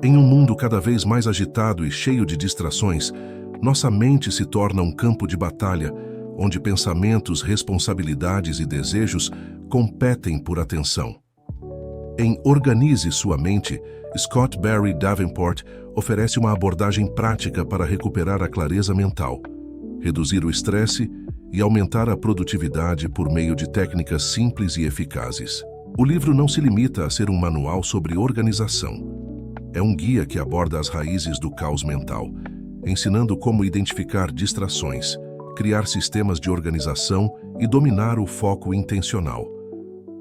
Em um mundo cada vez mais agitado e cheio de distrações, nossa mente se torna um campo de batalha, onde pensamentos, responsabilidades e desejos competem por atenção. Em Organize Sua Mente, Scott Barry Davenport oferece uma abordagem prática para recuperar a clareza mental, reduzir o estresse e aumentar a produtividade por meio de técnicas simples e eficazes. O livro não se limita a ser um manual sobre organização. É um guia que aborda as raízes do caos mental, ensinando como identificar distrações, criar sistemas de organização e dominar o foco intencional.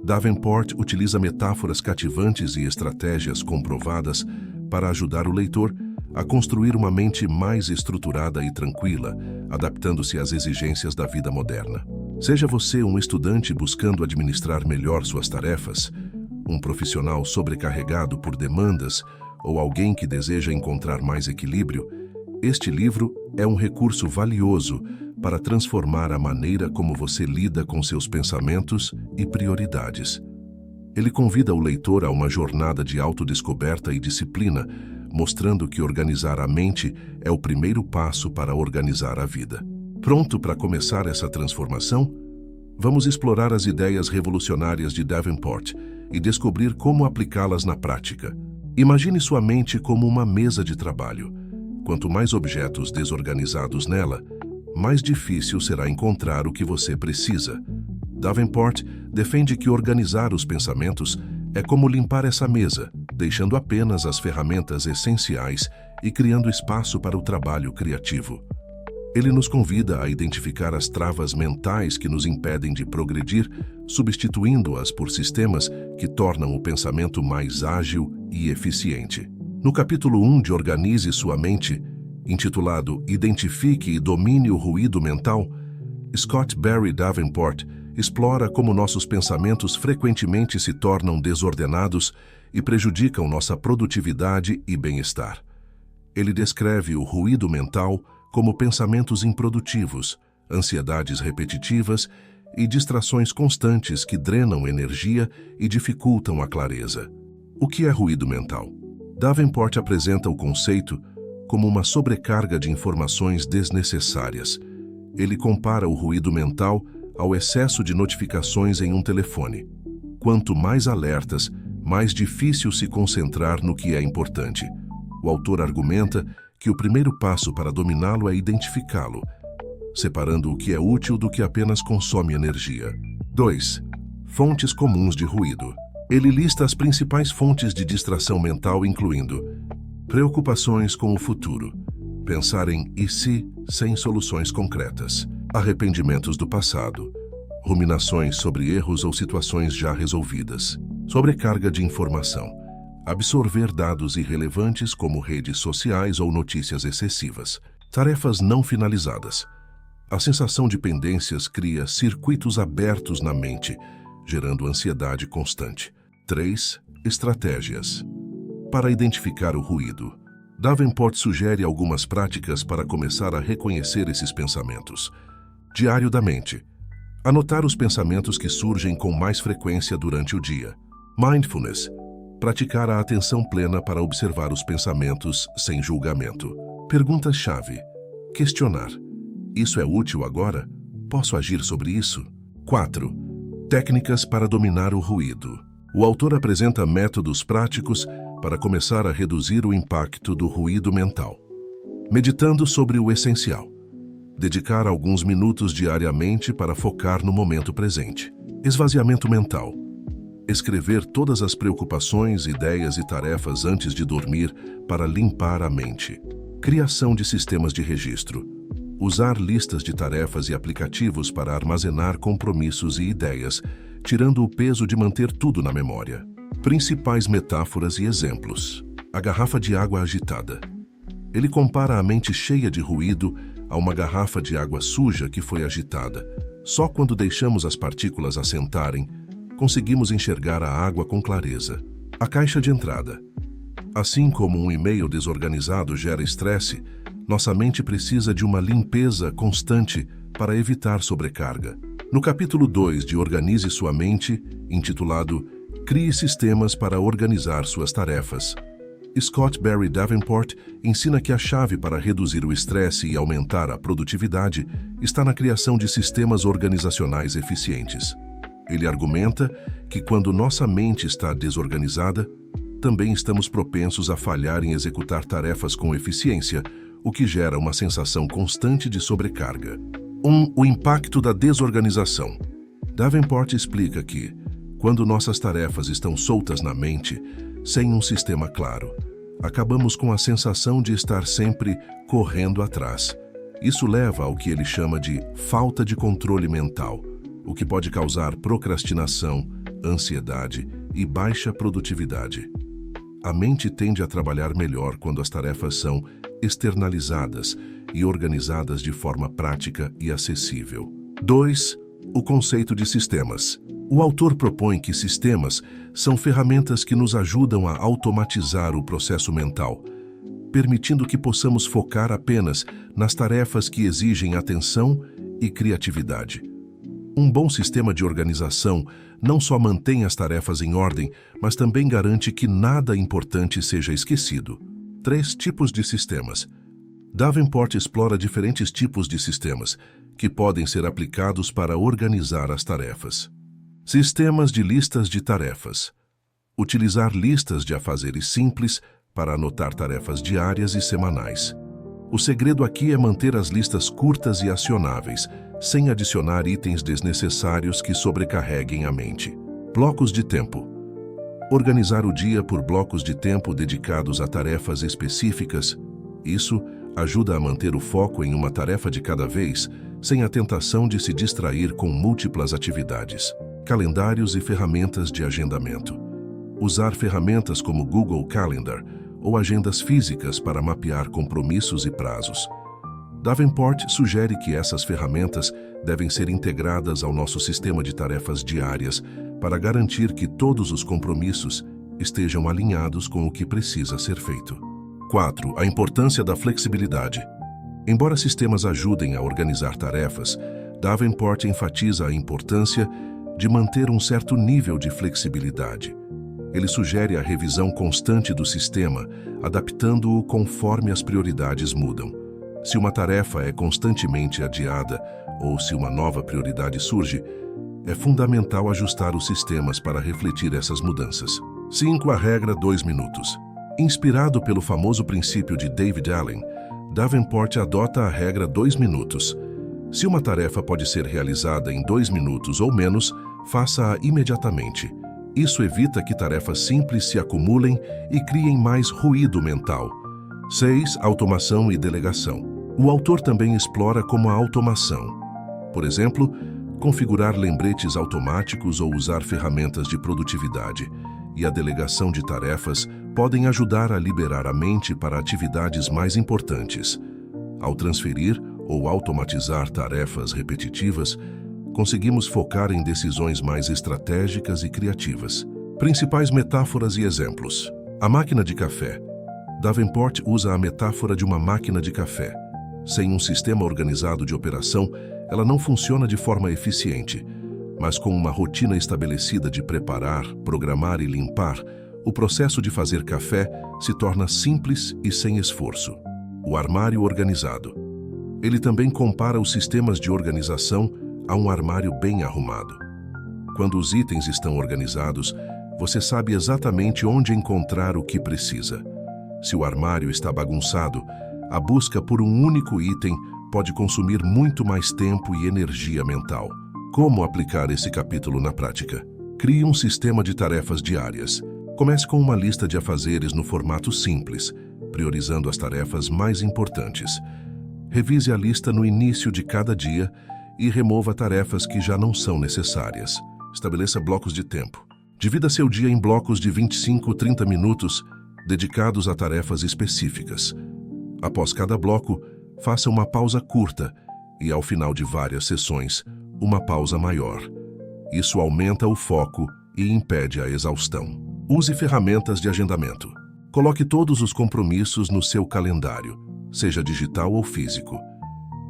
Davenport utiliza metáforas cativantes e estratégias comprovadas para ajudar o leitor a construir uma mente mais estruturada e tranquila, adaptando-se às exigências da vida moderna. Seja você um estudante buscando administrar melhor suas tarefas, um profissional sobrecarregado por demandas ou alguém que deseja encontrar mais equilíbrio, este livro é um recurso valioso para transformar a maneira como você lida com seus pensamentos e prioridades. Ele convida o leitor a uma jornada de autodescoberta e disciplina, mostrando que organizar a mente é o primeiro passo para organizar a vida. Pronto para começar essa transformação? Vamos explorar as ideias revolucionárias de Davenport e descobrir como aplicá-las na prática. Imagine sua mente como uma mesa de trabalho. Quanto mais objetos desorganizados nela, mais difícil será encontrar o que você precisa. Davenport defende que organizar os pensamentos é como limpar essa mesa, deixando apenas as ferramentas essenciais e criando espaço para o trabalho criativo. Ele nos convida a identificar as travas mentais que nos impedem de progredir, substituindo-as por sistemas que tornam o pensamento mais ágil e eficiente. No capítulo 1 de Organize Sua Mente, intitulado Identifique e Domine o Ruído Mental, Scott Barry Davenport explora como nossos pensamentos frequentemente se tornam desordenados e prejudicam nossa produtividade e bem-estar. Ele descreve o ruído mental como pensamentos improdutivos, ansiedades repetitivas e distrações constantes que drenam energia e dificultam a clareza. O que é ruído mental? Davenport apresenta o conceito como uma sobrecarga de informações desnecessárias. Ele compara o ruído mental ao excesso de notificações em um telefone. Quanto mais alertas, mais difícil se concentrar no que é importante. O autor argumenta que o primeiro passo para dominá-lo é identificá-lo, separando o que é útil do que apenas consome energia. 2. Fontes comuns de ruído. Ele lista as principais fontes de distração mental, incluindo preocupações com o futuro, pensar em e se sem soluções concretas, arrependimentos do passado, ruminações sobre erros ou situações já resolvidas, sobrecarga de informação, absorver dados irrelevantes como redes sociais ou notícias excessivas, tarefas não finalizadas. A sensação de pendências cria circuitos abertos na mente, gerando ansiedade constante. 3. Estratégias. Para identificar o ruído, Davenport sugere algumas práticas para começar a reconhecer esses pensamentos. Diário da mente. Anotar os pensamentos que surgem com mais frequência durante o dia. Mindfulness. Praticar a atenção plena para observar os pensamentos sem julgamento. Perguntas-chave. Questionar. Isso é útil agora? Posso agir sobre isso? 4. Técnicas para dominar o ruído. O autor apresenta métodos práticos para começar a reduzir o impacto do ruído mental. Meditando sobre o essencial. Dedicar alguns minutos diariamente para focar no momento presente. Esvaziamento mental. Escrever todas as preocupações, ideias e tarefas antes de dormir para limpar a mente. Criação de sistemas de registro. Usar listas de tarefas e aplicativos para armazenar compromissos e ideias, tirando o peso de manter tudo na memória. Principais metáforas e exemplos. A garrafa de água agitada. Ele compara a mente cheia de ruído a uma garrafa de água suja que foi agitada. Só quando deixamos as partículas assentarem, conseguimos enxergar a água com clareza. A caixa de entrada. Assim como um e-mail desorganizado gera estresse, nossa mente precisa de uma limpeza constante para evitar sobrecarga. No capítulo 2 de Organize Sua Mente, intitulado Crie Sistemas para Organizar Suas Tarefas, Scott Barry Davenport ensina que a chave para reduzir o estresse e aumentar a produtividade está na criação de sistemas organizacionais eficientes. Ele argumenta que quando nossa mente está desorganizada, também estamos propensos a falhar em executar tarefas com eficiência, o que gera uma sensação constante de sobrecarga. 1. O impacto da desorganização. Davenport explica que, quando nossas tarefas estão soltas na mente, sem um sistema claro, acabamos com a sensação de estar sempre correndo atrás. Isso leva ao que ele chama de falta de controle mental, o que pode causar procrastinação, ansiedade e baixa produtividade. A mente tende a trabalhar melhor quando as tarefas são externalizadas e organizadas de forma prática e acessível. 2. O conceito de sistemas. O autor propõe que sistemas são ferramentas que nos ajudam a automatizar o processo mental, permitindo que possamos focar apenas nas tarefas que exigem atenção e criatividade. Um bom sistema de organização não só mantém as tarefas em ordem, mas também garante que nada importante seja esquecido. 3 tipos de sistemas. Davenport explora diferentes tipos de sistemas que podem ser aplicados para organizar as tarefas. Sistemas de listas de tarefas. Utilizar listas de afazeres simples para anotar tarefas diárias e semanais. O segredo aqui é manter as listas curtas e acionáveis, sem adicionar itens desnecessários que sobrecarreguem a mente. Blocos de tempo. Organizar o dia por blocos de tempo dedicados a tarefas específicas. Isso ajuda a manter o foco em uma tarefa de cada vez, sem a tentação de se distrair com múltiplas atividades. Calendários e ferramentas de agendamento. Usar ferramentas como Google Calendar ou agendas físicas para mapear compromissos e prazos. Davenport sugere que essas ferramentas devem ser integradas ao nosso sistema de tarefas diárias para garantir que todos os compromissos estejam alinhados com o que precisa ser feito. 4. A importância da flexibilidade. Embora sistemas ajudem a organizar tarefas, Davenport enfatiza a importância de manter um certo nível de flexibilidade. Ele sugere a revisão constante do sistema, adaptando-o conforme as prioridades mudam. Se uma tarefa é constantemente adiada ou se uma nova prioridade surge, é fundamental ajustar os sistemas para refletir essas mudanças. 5. A regra 2 minutos. Inspirado pelo famoso princípio de David Allen, Davenport adota a regra 2 minutos. Se uma tarefa pode ser realizada em 2 minutos ou menos, faça-a imediatamente. Isso evita que tarefas simples se acumulem e criem mais ruído mental. 6. Automação e delegação. O autor também explora como a automação, por exemplo, configurar lembretes automáticos ou usar ferramentas de produtividade, e a delegação de tarefas podem ajudar a liberar a mente para atividades mais importantes. Ao transferir ou automatizar tarefas repetitivas, conseguimos focar em decisões mais estratégicas e criativas. Principais metáforas e exemplos. A máquina de café. Davenport usa a metáfora de uma máquina de café. Sem um sistema organizado de operação, ela não funciona de forma eficiente, mas com uma rotina estabelecida de preparar, programar e limpar, o processo de fazer café se torna simples e sem esforço. O armário organizado. Ele também compara os sistemas de organização a um armário bem arrumado. Quando os itens estão organizados, você sabe exatamente onde encontrar o que precisa. Se o armário está bagunçado, a busca por um único item pode consumir muito mais tempo e energia mental. Como aplicar esse capítulo na prática? Crie um sistema de tarefas diárias. Comece com uma lista de afazeres no formato simples, priorizando as tarefas mais importantes. Revise a lista no início de cada dia e remova tarefas que já não são necessárias. Estabeleça blocos de tempo. Divida seu dia em blocos de 25 a 30 minutos dedicados a tarefas específicas. Após cada bloco, faça uma pausa curta e, ao final de várias sessões, uma pausa maior. Isso aumenta o foco e impede a exaustão. Use ferramentas de agendamento. Coloque todos os compromissos no seu calendário, seja digital ou físico.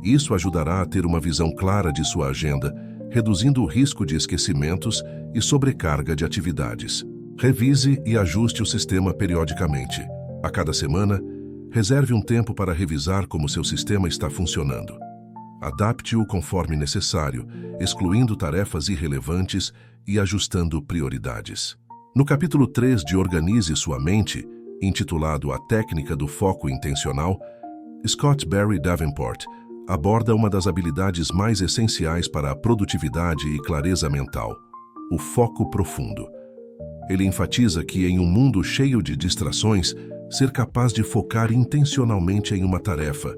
Isso ajudará a ter uma visão clara de sua agenda, reduzindo o risco de esquecimentos e sobrecarga de atividades. Revise e ajuste o sistema periodicamente. A cada semana, reserve um tempo para revisar como seu sistema está funcionando. Adapte-o conforme necessário, excluindo tarefas irrelevantes e ajustando prioridades. No capítulo 3 de Organize Sua Mente, intitulado A Técnica do Foco Intencional, Scott Barry Davenport aborda uma das habilidades mais essenciais para a produtividade e clareza mental, o foco profundo. Ele enfatiza que, em um mundo cheio de distrações, ser capaz de focar intencionalmente em uma tarefa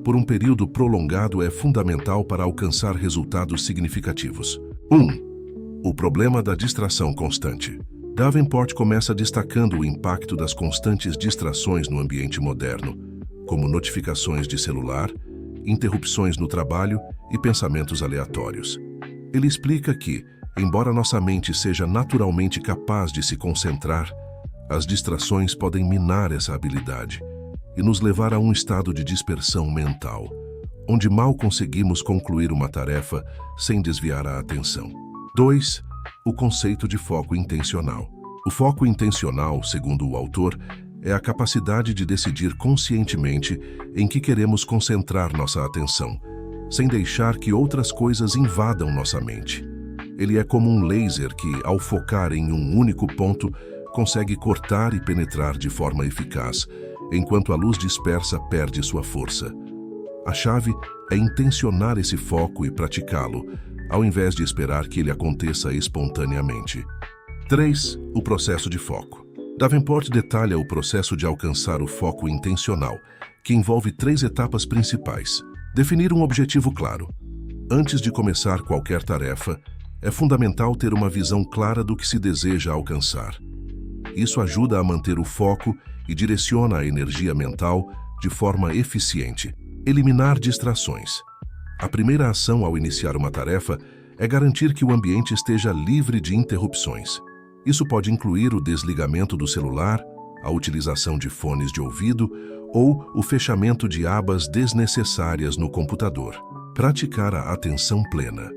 por um período prolongado é fundamental para alcançar resultados significativos. 1. O problema da distração constante. Davenport começa destacando o impacto das constantes distrações no ambiente moderno, como notificações de celular, interrupções no trabalho e pensamentos aleatórios. Ele explica que, embora nossa mente seja naturalmente capaz de se concentrar, as distrações podem minar essa habilidade e nos levar a um estado de dispersão mental, onde mal conseguimos concluir uma tarefa sem desviar a atenção. 2. O conceito de foco intencional. O foco intencional, segundo o autor, é a capacidade de decidir conscientemente em que queremos concentrar nossa atenção, sem deixar que outras coisas invadam nossa mente. Ele é como um laser que, ao focar em um único ponto, consegue cortar e penetrar de forma eficaz, enquanto a luz dispersa perde sua força. A chave é intencionar esse foco e praticá-lo, ao invés de esperar que ele aconteça espontaneamente. 3. O processo de foco. Davenport detalha o processo de alcançar o foco intencional, que envolve 3 etapas principais. Definir um objetivo claro. Antes de começar qualquer tarefa, é fundamental ter uma visão clara do que se deseja alcançar. Isso ajuda a manter o foco e direciona a energia mental de forma eficiente. Eliminar distrações. A primeira ação ao iniciar uma tarefa é garantir que o ambiente esteja livre de interrupções. Isso pode incluir o desligamento do celular, a utilização de fones de ouvido ou o fechamento de abas desnecessárias no computador. Praticar a atenção plena.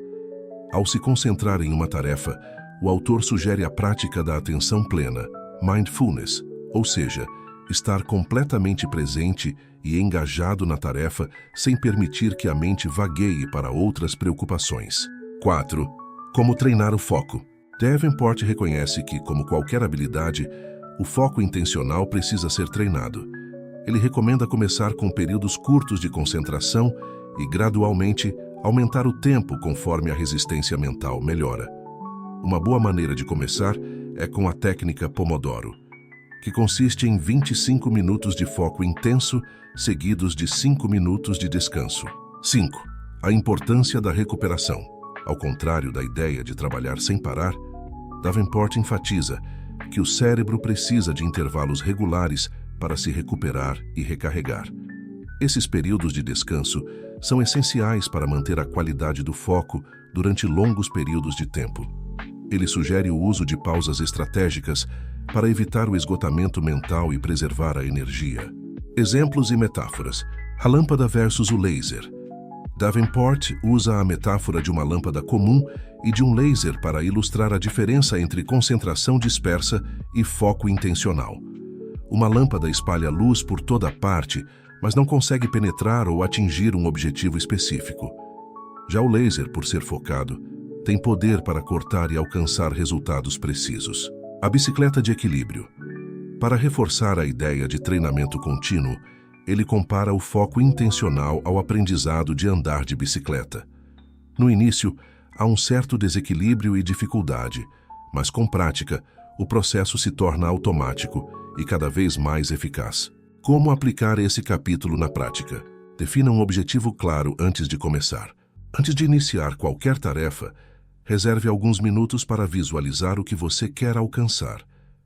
Ao se concentrar em uma tarefa, o autor sugere a prática da atenção plena, mindfulness, ou seja, estar completamente presente e engajado na tarefa sem permitir que a mente vagueie para outras preocupações. 4. Como treinar o foco. Davenport reconhece que, como qualquer habilidade, o foco intencional precisa ser treinado. Ele recomenda começar com períodos curtos de concentração e, gradualmente, aumentar o tempo conforme a resistência mental melhora. Uma boa maneira de começar é com a técnica Pomodoro, que consiste em 25 minutos de foco intenso, seguidos de 5 minutos de descanso. 5. A importância da recuperação. Ao contrário da ideia de trabalhar sem parar, Davenport enfatiza que o cérebro precisa de intervalos regulares para se recuperar e recarregar. Esses períodos de descanso são essenciais para manter a qualidade do foco durante longos períodos de tempo. Ele sugere o uso de pausas estratégicas para evitar o esgotamento mental e preservar a energia. Exemplos e metáforas. A lâmpada versus o laser. Davenport usa a metáfora de uma lâmpada comum e de um laser para ilustrar a diferença entre concentração dispersa e foco intencional. Uma lâmpada espalha luz por toda parte, mas não consegue penetrar ou atingir um objetivo específico. Já o laser, por ser focado, tem poder para cortar e alcançar resultados precisos. A bicicleta de equilíbrio. Para reforçar a ideia de treinamento contínuo, ele compara o foco intencional ao aprendizado de andar de bicicleta. No início, há um certo desequilíbrio e dificuldade, mas com prática, o processo se torna automático e cada vez mais eficaz. Como aplicar esse capítulo na prática? Defina um objetivo claro antes de começar. Antes de iniciar qualquer tarefa, reserve alguns minutos para visualizar o que você quer alcançar.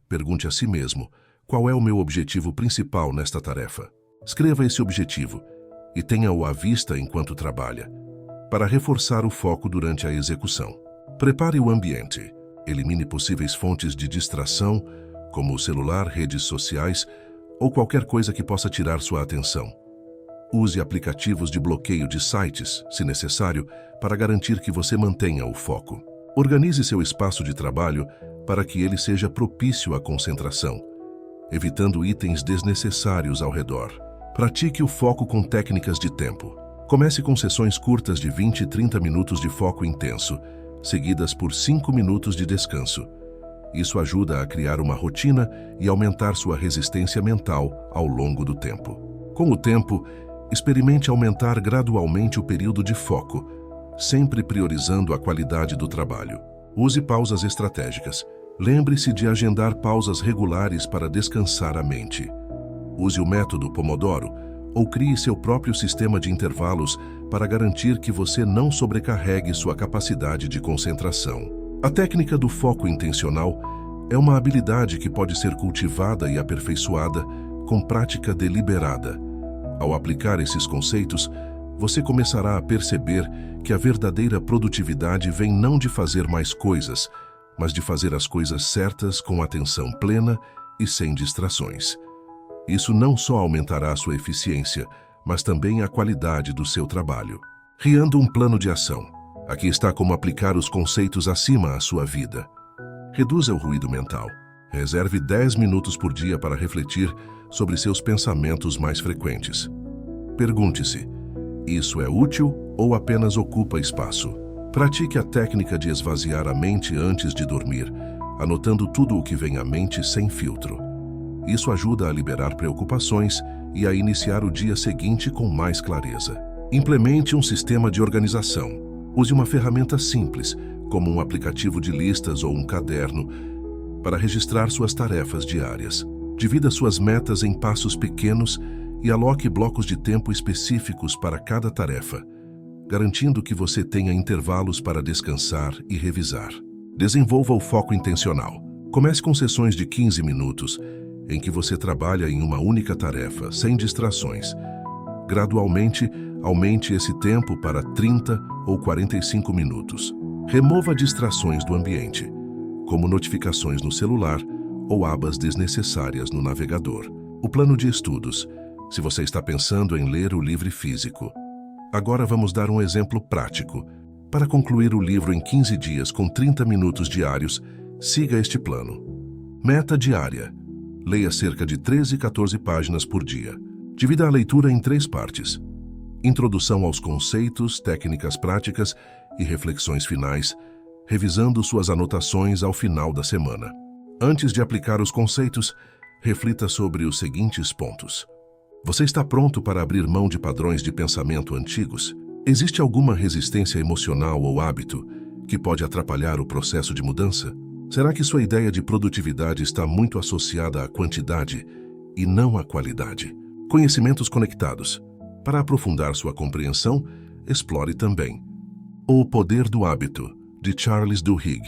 Pergunte a si mesmo: qual é o meu objetivo principal nesta tarefa? Escreva esse objetivo e tenha-o à vista enquanto trabalha, para reforçar o foco durante a execução. Prepare o ambiente. Elimine possíveis fontes de distração, como o celular, redes sociais ou qualquer coisa que possa tirar sua atenção. Use aplicativos de bloqueio de sites, se necessário, para garantir que você mantenha o foco. Organize seu espaço de trabalho para que ele seja propício à concentração. evitando itens desnecessários ao redor. Pratique o foco com técnicas de tempo. Comece com sessões curtas de 20 e 30 minutos de foco intenso, seguidas por 5 minutos de descanso. Isso ajuda a criar uma rotina e aumentar sua resistência mental ao longo do tempo. Com o tempo, experimente aumentar gradualmente o período de foco, sempre priorizando a qualidade do trabalho. Use pausas estratégicas. Lembre-se de agendar pausas regulares para descansar a mente. Use o método Pomodoro ou crie seu próprio sistema de intervalos para garantir que você não sobrecarregue sua capacidade de concentração. A técnica do foco intencional é uma habilidade que pode ser cultivada e aperfeiçoada com prática deliberada. Ao aplicar esses conceitos, você começará a perceber que a verdadeira produtividade vem não de fazer mais coisas, mas de fazer as coisas certas com atenção plena e sem distrações. Isso não só aumentará a sua eficiência, mas também a qualidade do seu trabalho. Criando um plano de ação. Aqui está como aplicar os conceitos acima à sua vida. Reduza o ruído mental. Reserve 10 minutos por dia para refletir sobre seus pensamentos mais frequentes. Pergunte-se: isso é útil ou apenas ocupa espaço? Pratique a técnica de esvaziar a mente antes de dormir, anotando tudo o que vem à mente sem filtro. Isso ajuda a liberar preocupações e a iniciar o dia seguinte com mais clareza. Implemente um sistema de organização. Use uma ferramenta simples, como um aplicativo de listas ou um caderno, para registrar suas tarefas diárias. Divida suas metas em passos pequenos e aloque blocos de tempo específicos para cada tarefa, garantindo que você tenha intervalos para descansar e revisar. Desenvolva o foco intencional. Comece com sessões de 15 minutos, em que você trabalha em uma única tarefa, sem distrações. Gradualmente, aumente esse tempo para 30 ou 45 minutos. Remova distrações do ambiente, como notificações no celular ou abas desnecessárias no navegador. O plano de estudos, se você está pensando em ler o livro físico. Agora vamos dar um exemplo prático. Para concluir o livro em 15 dias com 30 minutos diários, siga este plano. Meta diária. Leia cerca de 13 e 14 páginas por dia. Divida a leitura em 3 partes. Introdução aos conceitos, técnicas práticas e reflexões finais, revisando suas anotações ao final da semana. Antes de aplicar os conceitos, reflita sobre os seguintes pontos. Você está pronto para abrir mão de padrões de pensamento antigos? Existe alguma resistência emocional ou hábito que pode atrapalhar o processo de mudança? Será que sua ideia de produtividade está muito associada à quantidade e não à qualidade? Conhecimentos conectados. Para aprofundar sua compreensão, explore também O Poder do Hábito, de Charles Duhigg,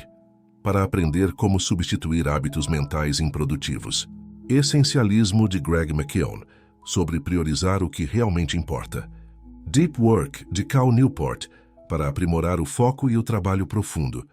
para aprender como substituir hábitos mentais improdutivos. Essencialismo, de Greg McKeown, sobre priorizar o que realmente importa. Deep Work, de Cal Newport, para aprimorar o foco e o trabalho profundo.